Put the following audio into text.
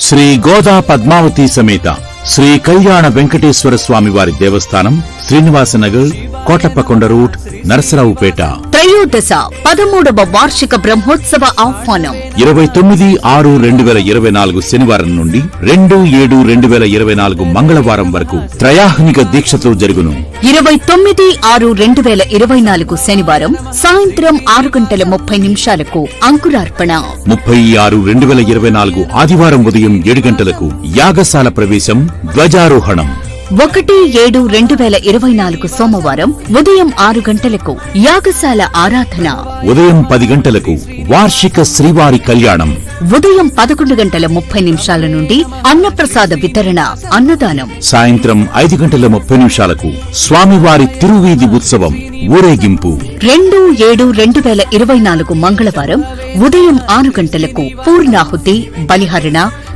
శ్రీ గోదా పద్మావతి సమేత శ్రీ కళ్యాణ వెంకటేశ్వర స్వామి వారి దేవస్థానం, శ్రీనివాసనగర్, కోటప్పకొండ రూట్, నరసరావుపేట. త్రయోదశ 13వ వార్షిక బ్రహ్మోత్సవ ఆహ్వానం 29/6/2024 శనివారం నుండి 2/7/2024 మంగళవారం వరకు త్రయాహ్నిక దీక్షతో జరుగును. 29/6/2024 శనివారం సాయంత్రం 6:30 అంకురార్పణ. 30/6/2024 ఆదివారం ఉదయం 7 గంటలకు యాగశాల ప్రవేశం, ధ్వజారోహణం. 1/7/2024 సోమవారం ఉదయం 6 గంటలకు యాగశాల ఆరాధన. ఉదయం 10 గంటలకు వార్షిక శ్రీవారి కళ్యాణం. ఉదయం 11:30 నుండి అన్నప్రసాద వితరణ, అన్నదానం. సాయంత్రం 5:30 స్వామివారి తిరువీధి ఉత్సవం, ఊరేగింపు. 2/7/2024 మంగళవారం ఉదయం 6 గంటలకు పూర్ణాహుతి, బలిహరణ,